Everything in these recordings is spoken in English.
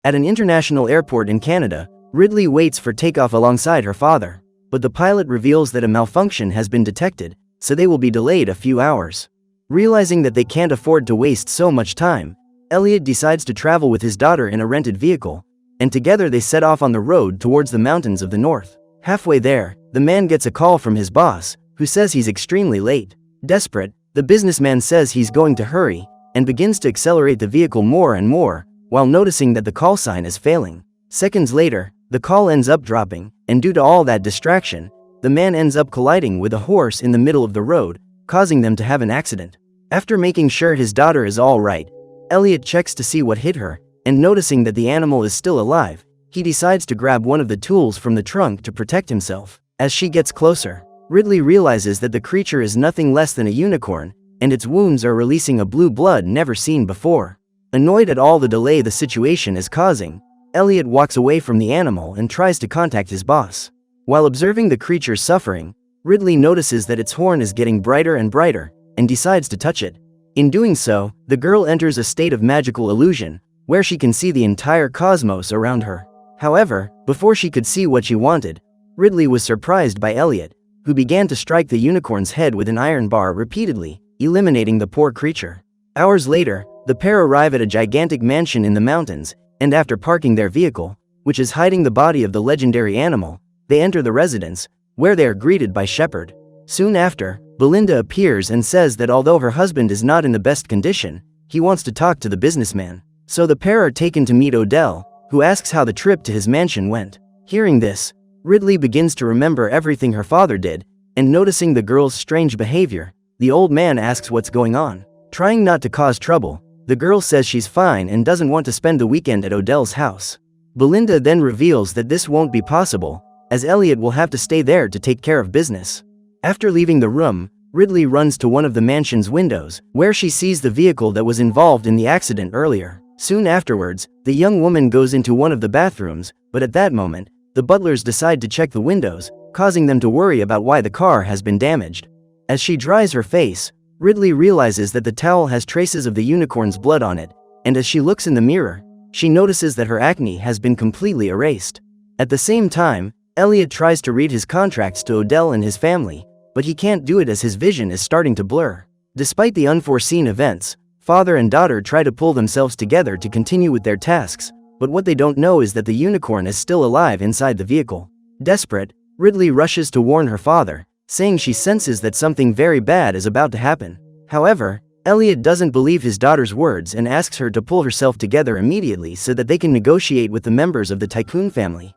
At an international airport in Canada, Ridley waits for takeoff alongside her father, but the pilot reveals that a malfunction has been detected, so they will be delayed a few hours. Realizing that they can't afford to waste so much time, Elliot decides to travel with his daughter in a rented vehicle, and together they set off on the road towards the mountains of the north. Halfway there, the man gets a call from his boss, who says he's extremely late. Desperate, the businessman says he's going to hurry, and begins to accelerate the vehicle more and more, while noticing that the call sign is failing. Seconds later, the call ends up dropping, and due to all that distraction, the man ends up colliding with a horse in the middle of the road, causing them to have an accident. After making sure his daughter is all right, Elliot checks to see what hit her, and noticing that the animal is still alive, he decides to grab one of the tools from the trunk to protect himself. As she gets closer, Ridley realizes that the creature is nothing less than a unicorn, and its wounds are releasing a blue blood never seen before. Annoyed at all the delay the situation is causing, Elliot walks away from the animal and tries to contact his boss. While observing the creature's suffering, Ridley notices that its horn is getting brighter and brighter, and decides to touch it. In doing so, the girl enters a state of magical illusion, where she can see the entire cosmos around her. However, before she could see what she wanted, Ridley was surprised by Elliot, who began to strike the unicorn's head with an iron bar repeatedly, eliminating the poor creature. Hours later, the pair arrive at a gigantic mansion in the mountains, and after parking their vehicle, which is hiding the body of the legendary animal, they enter the residence, where they are greeted by Shepard. Soon after, Belinda appears and says that although her husband is not in the best condition, he wants to talk to the businessman. So the pair are taken to meet Odell, who asks how the trip to his mansion went. Hearing this, Ridley begins to remember everything her father did, and noticing the girl's strange behavior, the old man asks what's going on. Trying not to cause trouble, the girl says she's fine and doesn't want to spend the weekend at Odell's house. Belinda then reveals that this won't be possible, as Elliot will have to stay there to take care of business. After leaving the room, Ridley runs to one of the mansion's windows, where she sees the vehicle that was involved in the accident earlier. Soon afterwards, the young woman goes into one of the bathrooms, but at that moment, the butlers decide to check the windows, causing them to worry about why the car has been damaged. As she dries her face, Ridley realizes that the towel has traces of the unicorn's blood on it, and as she looks in the mirror, she notices that her acne has been completely erased. At the same time, Elliot tries to read his contracts to Odell and his family, but he can't do it as his vision is starting to blur. Despite the unforeseen events, father and daughter try to pull themselves together to continue with their tasks, but what they don't know is that the unicorn is still alive inside the vehicle. Desperate, Ridley rushes to warn her father, saying she senses that something very bad is about to happen. However, Elliot doesn't believe his daughter's words and asks her to pull herself together immediately so that they can negotiate with the members of the tycoon family.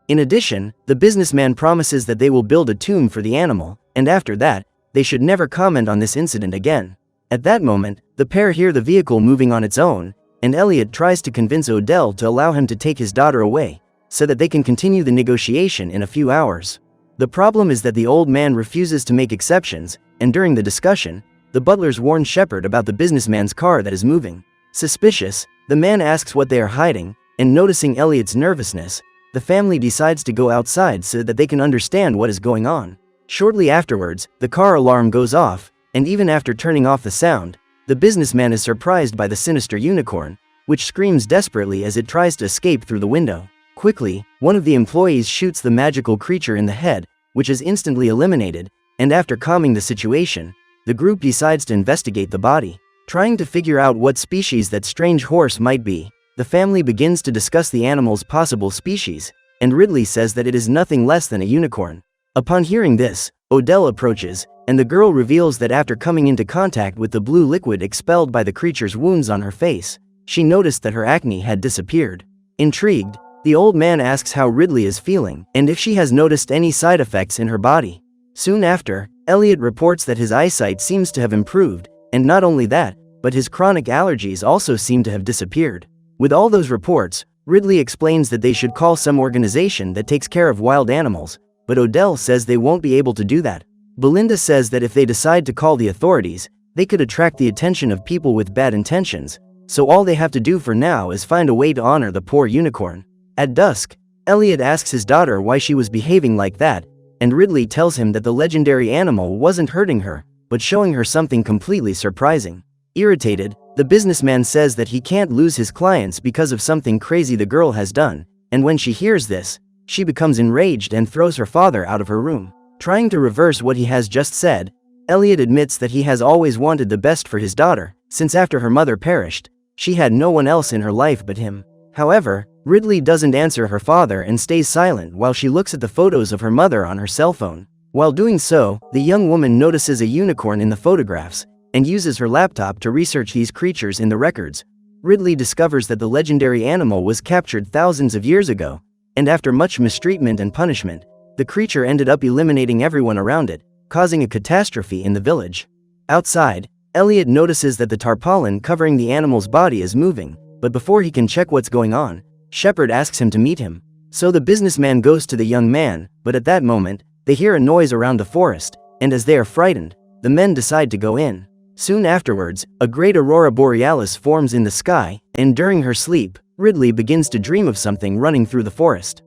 In addition, the businessman promises that they will build a tomb for the animal, and after that, they should never comment on this incident again. At that moment, the pair hear the vehicle moving on its own, and Elliot tries to convince Odell to allow him to take his daughter away, so that they can continue the negotiation in a few hours. The problem is that the old man refuses to make exceptions, and during the discussion, the butlers warn Shepard about the businessman's car that is moving. Suspicious, the man asks what they are hiding, and noticing Elliot's nervousness, the family decides to go outside so that they can understand what is going on. Shortly afterwards, the car alarm goes off, and even after turning off the sound, the businessman is surprised by the sinister unicorn, which screams desperately as it tries to escape through the window. Quickly, one of the employees shoots the magical creature in the head, which is instantly eliminated, and after calming the situation, the group decides to investigate the body. Trying to figure out what species that strange horse might be, the family begins to discuss the animal's possible species, and Ridley says that it is nothing less than a unicorn. Upon hearing this, Odell approaches, and the girl reveals that after coming into contact with the blue liquid expelled by the creature's wounds on her face, she noticed that her acne had disappeared. Intrigued, the old man asks how Ridley is feeling, and if she has noticed any side effects in her body. Soon after, Elliot reports that his eyesight seems to have improved, and not only that, but his chronic allergies also seem to have disappeared. With all those reports, Ridley explains that they should call some organization that takes care of wild animals, but Odell says they won't be able to do that. Belinda says that if they decide to call the authorities, they could attract the attention of people with bad intentions, so all they have to do for now is find a way to honor the poor unicorn. At dusk, Elliot asks his daughter why she was behaving like that, and Ridley tells him that the legendary animal wasn't hurting her, but showing her something completely surprising. Irritated, the businessman says that he can't lose his clients because of something crazy the girl has done, and when she hears this, she becomes enraged and throws her father out of her room. Trying to reverse what he has just said, Elliot admits that he has always wanted the best for his daughter, since after her mother perished, she had no one else in her life but him. However, Ridley doesn't answer her father and stays silent while she looks at the photos of her mother on her cell phone. While doing so, the young woman notices a unicorn in the photographs and uses her laptop to research these creatures in the records. Ridley discovers that the legendary animal was captured thousands of years ago, and after much mistreatment and punishment, the creature ended up eliminating everyone around it, causing a catastrophe in the village. Outside, Elliot notices that the tarpaulin covering the animal's body is moving, but before he can check what's going on, Shepard asks him to meet him. So the businessman goes to the young man, but at that moment, they hear a noise around the forest, and as they are frightened, the men decide to go in. Soon afterwards, a great aurora borealis forms in the sky, and during her sleep, Ridley begins to dream of something running through the forest.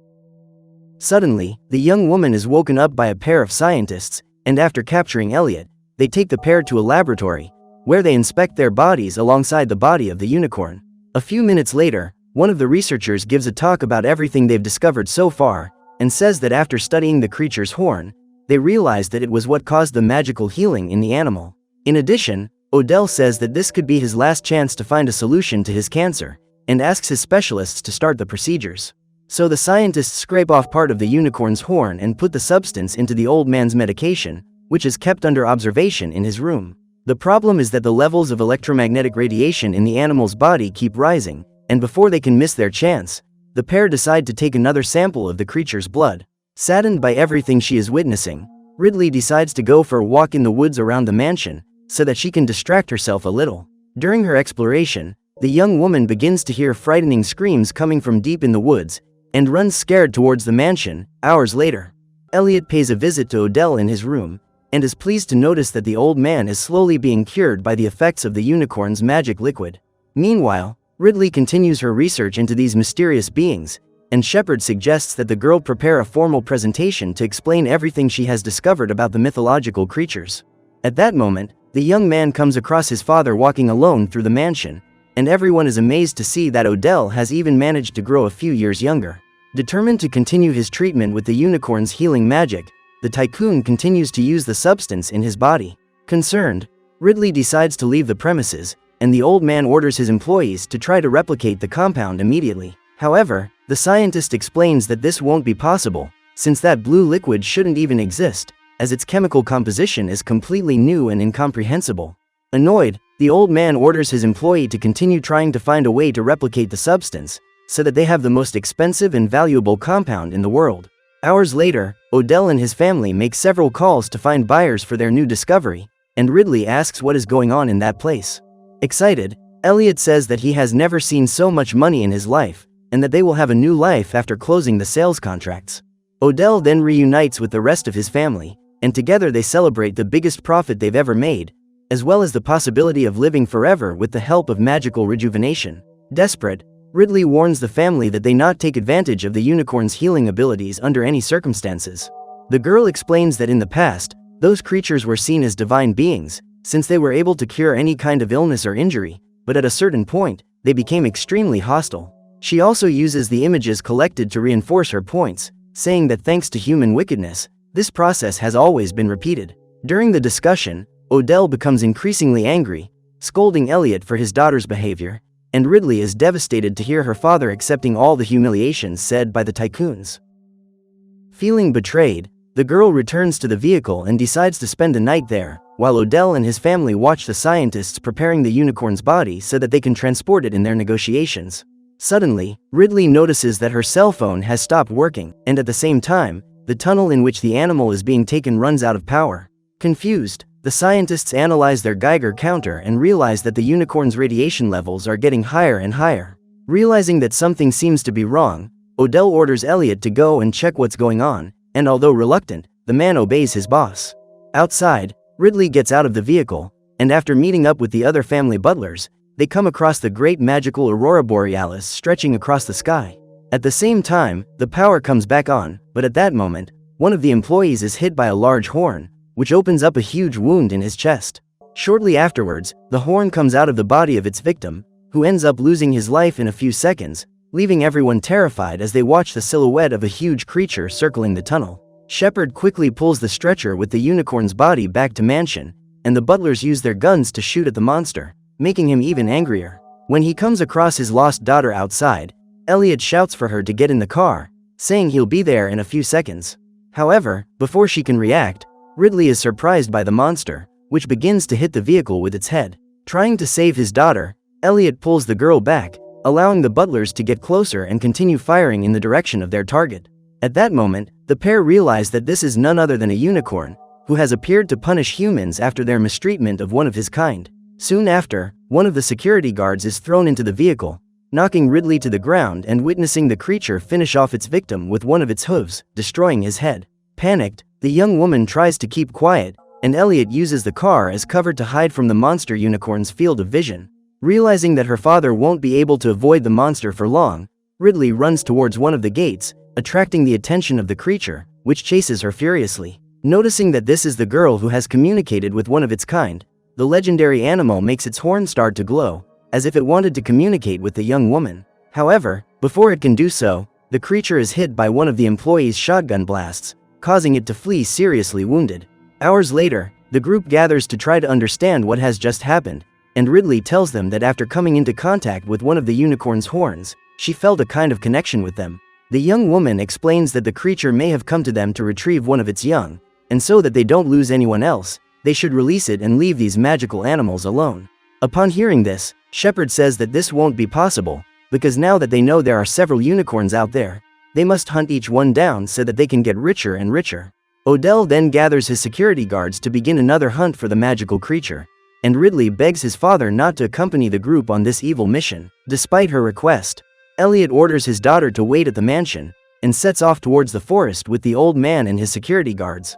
Suddenly, the young woman is woken up by a pair of scientists, and after capturing Elliot, they take the pair to a laboratory, where they inspect their bodies alongside the body of the unicorn. A few minutes later, one of the researchers gives a talk about everything they've discovered so far, and says that after studying the creature's horn, they realized that it was what caused the magical healing in the animal. In addition, Odell says that this could be his last chance to find a solution to his cancer, and asks his specialists to start the procedures. So the scientists scrape off part of the unicorn's horn and put the substance into the old man's medication, which is kept under observation in his room. The problem is that the levels of electromagnetic radiation in the animal's body keep rising, and before they can miss their chance, the pair decide to take another sample of the creature's blood. Saddened by everything she is witnessing, Ridley decides to go for a walk in the woods around the mansion, so that she can distract herself a little. During her exploration, the young woman begins to hear frightening screams coming from deep in the woods, and runs scared towards the mansion. Hours later, Elliot pays a visit to Odell in his room, and is pleased to notice that the old man is slowly being cured by the effects of the unicorn's magic liquid. Meanwhile, Ridley continues her research into these mysterious beings, and Shepard suggests that the girl prepare a formal presentation to explain everything she has discovered about the mythological creatures. At that moment, the young man comes across his father walking alone through the mansion, and everyone is amazed to see that Odell has even managed to grow a few years younger. Determined to continue his treatment with the unicorn's healing magic, the tycoon continues to use the substance in his body. Concerned, Ridley decides to leave the premises, and the old man orders his employees to try to replicate the compound immediately. However, the scientist explains that this won't be possible, since that blue liquid shouldn't even exist, as its chemical composition is completely new and incomprehensible. Annoyed, the old man orders his employee to continue trying to find a way to replicate the substance, so that they have the most expensive and valuable compound in the world. Hours later, Odell and his family make several calls to find buyers for their new discovery, and Ridley asks what is going on in that place. Excited, Elliot says that he has never seen so much money in his life, and that they will have a new life after closing the sales contracts. Odell then reunites with the rest of his family, and together they celebrate the biggest profit they've ever made, as well as the possibility of living forever with the help of magical rejuvenation. Desperate, Ridley warns the family that they not take advantage of the unicorn's healing abilities under any circumstances. The girl explains that in the past, those creatures were seen as divine beings, since they were able to cure any kind of illness or injury, but at a certain point, they became extremely hostile. She also uses the images collected to reinforce her points, saying that thanks to human wickedness, this process has always been repeated. During the discussion, Odell becomes increasingly angry, scolding Elliot for his daughter's behavior, and Ridley is devastated to hear her father accepting all the humiliations said by the tycoons. Feeling betrayed, the girl returns to the vehicle and decides to spend the night there, while Odell and his family watch the scientists preparing the unicorn's body so that they can transport it in their negotiations. Suddenly, Ridley notices that her cell phone has stopped working, and at the same time, the tunnel in which the animal is being taken runs out of power. Confused, the scientists analyze their Geiger counter and realize that the unicorn's radiation levels are getting higher and higher. Realizing that something seems to be wrong, Odell orders Elliot to go and check what's going on, and although reluctant, the man obeys his boss. Outside, Ridley gets out of the vehicle, and after meeting up with the other family butlers, they come across the great magical aurora borealis stretching across the sky. At the same time, the power comes back on, but at that moment, one of the employees is hit by a large horn, which opens up a huge wound in his chest. Shortly afterwards, the horn comes out of the body of its victim, who ends up losing his life in a few seconds, leaving everyone terrified as they watch the silhouette of a huge creature circling the tunnel. Shepard quickly pulls the stretcher with the unicorn's body back to Mansion, and the butlers use their guns to shoot at the monster, making him even angrier. When he comes across his lost daughter outside, Elliot shouts for her to get in the car, saying he'll be there in a few seconds. However, before she can react, Ridley is surprised by the monster, which begins to hit the vehicle with its head. Trying to save his daughter, Elliot pulls the girl back, allowing the butlers to get closer and continue firing in the direction of their target. At that moment, the pair realize that this is none other than a unicorn, who has appeared to punish humans after their mistreatment of one of his kind. Soon after, one of the security guards is thrown into the vehicle, knocking Ridley to the ground and witnessing the creature finish off its victim with one of its hooves, destroying his head. Panicked, the young woman tries to keep quiet, and Elliot uses the car as cover to hide from the monster unicorn's field of vision. Realizing that her father won't be able to avoid the monster for long, Ridley runs towards one of the gates, attracting the attention of the creature, which chases her furiously. Noticing that this is the girl who has communicated with one of its kind, the legendary animal makes its horn start to glow, as if it wanted to communicate with the young woman. However, before it can do so, the creature is hit by one of the employees' shotgun blasts, causing it to flee seriously wounded. Hours later, the group gathers to try to understand what has just happened, and Ridley tells them that after coming into contact with one of the unicorn's horns, she felt a kind of connection with them. The young woman explains that the creature may have come to them to retrieve one of its young, and so that they don't lose anyone else, they should release it and leave these magical animals alone. Upon hearing this, Shepard says that this won't be possible, because now that they know there are several unicorns out there, they must hunt each one down so that they can get richer and richer. Odell then gathers his security guards to begin another hunt for the magical creature, and Ridley begs his father not to accompany the group on this evil mission. Despite her request, Elliot orders his daughter to wait at the mansion, and sets off towards the forest with the old man and his security guards.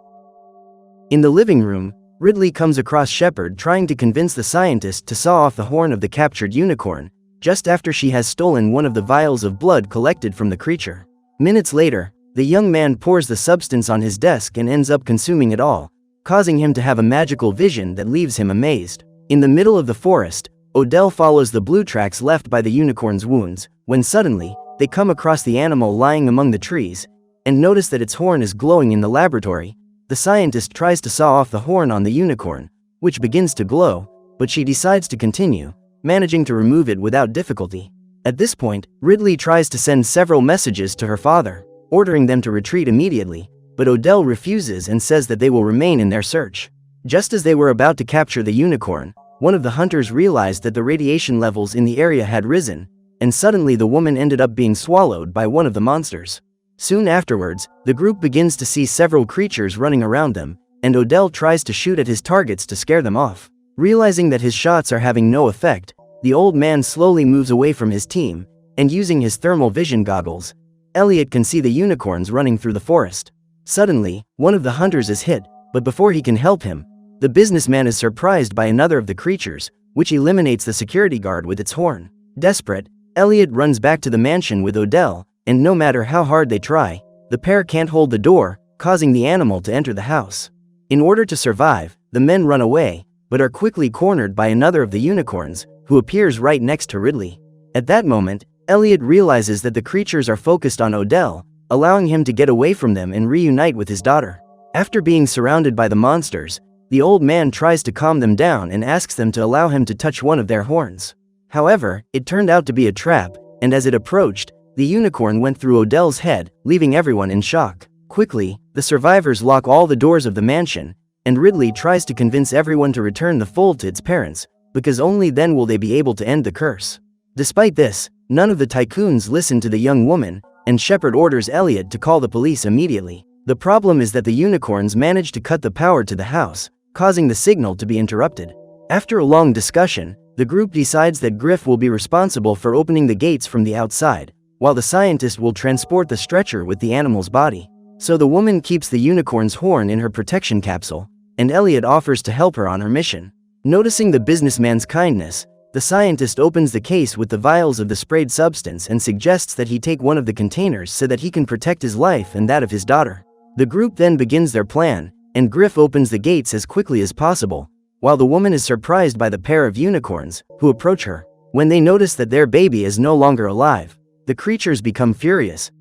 In the living room, Ridley comes across Shepard trying to convince the scientist to saw off the horn of the captured unicorn, just after she has stolen one of the vials of blood collected from the creature. Minutes later, the young man pours the substance on his desk and ends up consuming it all, causing him to have a magical vision that leaves him amazed. In the middle of the forest, Odell follows the blue tracks left by the unicorn's wounds, when suddenly, they come across the animal lying among the trees, and notice that its horn is glowing in the laboratory. The scientist tries to saw off the horn on the unicorn, which begins to glow, but she decides to continue, managing to remove it without difficulty. At this point, Ridley tries to send several messages to her father, ordering them to retreat immediately, but Odell refuses and says that they will remain in their search. Just as they were about to capture the unicorn, one of the hunters realized that the radiation levels in the area had risen, and suddenly the woman ended up being swallowed by one of the monsters. Soon afterwards, the group begins to see several creatures running around them, and Odell tries to shoot at his targets to scare them off. Realizing that his shots are having no effect, the old man slowly moves away from his team, and using his thermal vision goggles, Elliot can see the unicorns running through the forest. Suddenly, one of the hunters is hit, but before he can help him, the businessman is surprised by another of the creatures, which eliminates the security guard with its horn. Desperate, Elliot runs back to the mansion with Odell, and no matter how hard they try, the pair can't hold the door, causing the animal to enter the house. In order to survive, the men run away, but are quickly cornered by another of the unicorns, who appears right next to Ridley. At that moment, Elliot realizes that the creatures are focused on Odell, allowing him to get away from them and reunite with his daughter. After being surrounded by the monsters, the old man tries to calm them down and asks them to allow him to touch one of their horns. However, it turned out to be a trap, and as it approached, the unicorn went through Odell's head, leaving everyone in shock. Quickly, the survivors lock all the doors of the mansion, and Ridley tries to convince everyone to return the fold to its parents, because only then will they be able to end the curse. Despite this, none of the tycoons listen to the young woman, and Shepard orders Elliot to call the police immediately. The problem is that the unicorns manage to cut the power to the house, causing the signal to be interrupted. After a long discussion, the group decides that Griff will be responsible for opening the gates from the outside, while the scientist will transport the stretcher with the animal's body. So the woman keeps the unicorn's horn in her protection capsule, and Elliot offers to help her on her mission. Noticing the businessman's kindness, the scientist opens the case with the vials of the sprayed substance and suggests that he take one of the containers so that he can protect his life and that of his daughter. The group then begins their plan, and Griff opens the gates as quickly as possible, while the woman is surprised by the pair of unicorns, who approach her. When they notice that their baby is no longer alive, the creatures become furious,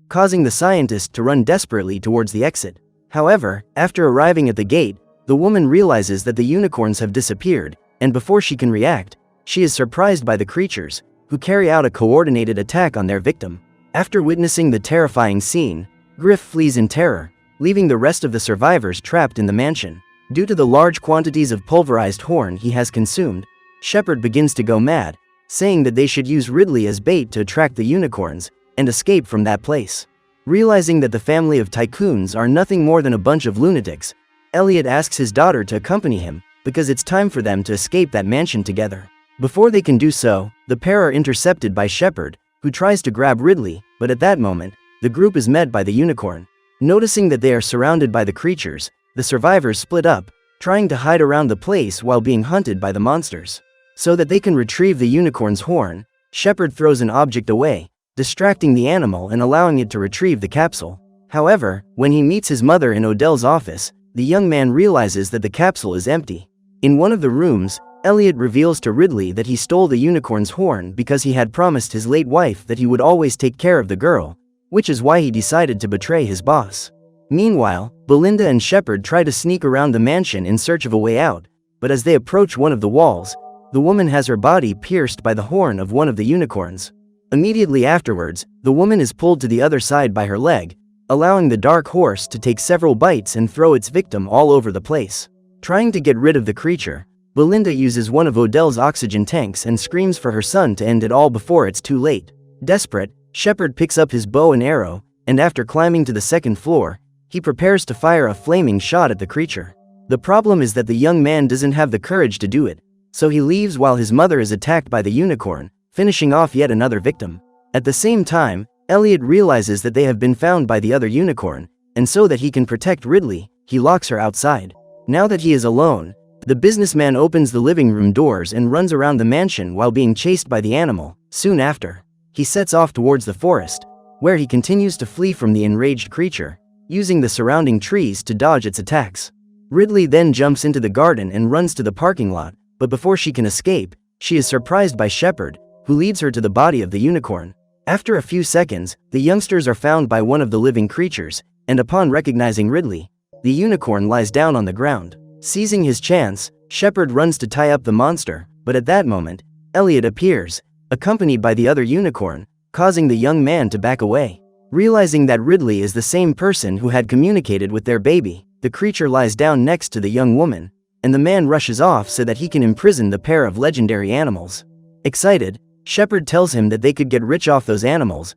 causing the scientist to run desperately towards the exit. However, after arriving at the gate, the woman realizes that the unicorns have disappeared, and before she can react, she is surprised by the creatures, who carry out a coordinated attack on their victim. After witnessing the terrifying scene, Griff flees in terror, leaving the rest of the survivors trapped in the mansion. Due to the large quantities of pulverized horn he has consumed, Shepard begins to go mad, saying that they should use Ridley as bait to attract the unicorns and escape from that place. Realizing that the family of tycoons are nothing more than a bunch of lunatics, Elliot asks his daughter to accompany him, because it's time for them to escape that mansion together. Before they can do so, the pair are intercepted by Shepard, who tries to grab Ridley, but at that moment, the group is met by the unicorn. Noticing that they are surrounded by the creatures, the survivors split up, trying to hide around the place while being hunted by the monsters. So that they can retrieve the unicorn's horn, Shepard throws an object away, distracting the animal and allowing it to retrieve the capsule. However, when he meets his mother in Odell's office, the young man realizes that the capsule is empty. In one of the rooms, Elliot reveals to Ridley that he stole the unicorn's horn because he had promised his late wife that he would always take care of the girl, which is why he decided to betray his boss. Meanwhile, Belinda and Shepard try to sneak around the mansion in search of a way out, but as they approach one of the walls, the woman has her body pierced by the horn of one of the unicorns. Immediately afterwards, the woman is pulled to the other side by her leg, allowing the dark horse to take several bites and throw its victim all over the place. Trying to get rid of the creature, Belinda uses one of Odell's oxygen tanks and screams for her son to end it all before it's too late. Desperate, Shepard picks up his bow and arrow, and after climbing to the second floor, he prepares to fire a flaming shot at the creature. The problem is that the young man doesn't have the courage to do it, so he leaves while his mother is attacked by the unicorn, finishing off yet another victim. At the same time, Elliot realizes that they have been found by the other unicorn, and so that he can protect Ridley, he locks her outside. Now that he is alone, the businessman opens the living room doors and runs around the mansion while being chased by the animal. Soon after, he sets off towards the forest, where he continues to flee from the enraged creature, using the surrounding trees to dodge its attacks. Ridley then jumps into the garden and runs to the parking lot, but before she can escape, she is surprised by Shepard, who leads her to the body of the unicorn. After a few seconds, the youngsters are found by one of the living creatures, and upon recognizing Ridley, the unicorn lies down on the ground. Seizing his chance, Shepard runs to tie up the monster, but at that moment, Elliot appears, accompanied by the other unicorn, causing the young man to back away. Realizing that Ridley is the same person who had communicated with their baby, the creature lies down next to the young woman, and the man rushes off so that he can imprison the pair of legendary animals. Excited, Shepard tells him that they could get rich off those animals,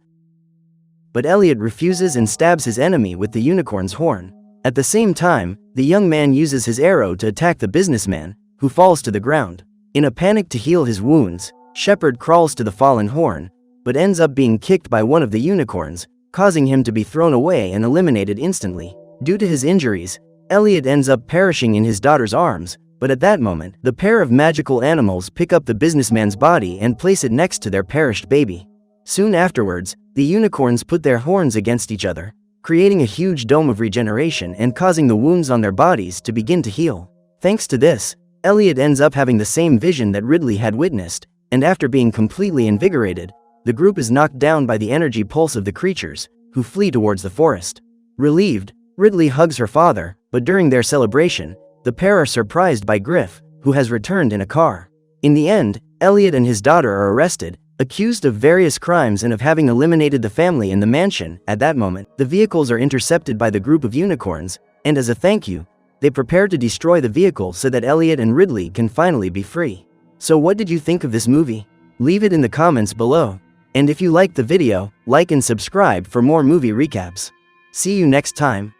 but Elliot refuses and stabs his enemy with the unicorn's horn. At the same time, the young man uses his arrow to attack the businessman, who falls to the ground. In a panic to heal his wounds, Shepard crawls to the fallen horn, but ends up being kicked by one of the unicorns, causing him to be thrown away and eliminated instantly. Due to his injuries, Elliot ends up perishing in his daughter's arms, but at that moment, the pair of magical animals pick up the businessman's body and place it next to their perished baby. Soon afterwards, the unicorns put their horns against each other, creating a huge dome of regeneration and causing the wounds on their bodies to begin to heal. Thanks to this, Elliot ends up having the same vision that Ridley had witnessed, and after being completely invigorated, the group is knocked down by the energy pulse of the creatures, who flee towards the forest. Relieved, Ridley hugs her father, but during their celebration, the pair are surprised by Griff, who has returned in a car. In the end, Elliot and his daughter are arrested, accused of various crimes and of having eliminated the family in the mansion. At that moment, the vehicles are intercepted by the group of unicorns, and as a thank you, they prepare to destroy the vehicle so that Elliot and Ridley can finally be free. So what did you think of this movie? Leave it in the comments below. And if you liked the video, like and subscribe for more movie recaps. See you next time.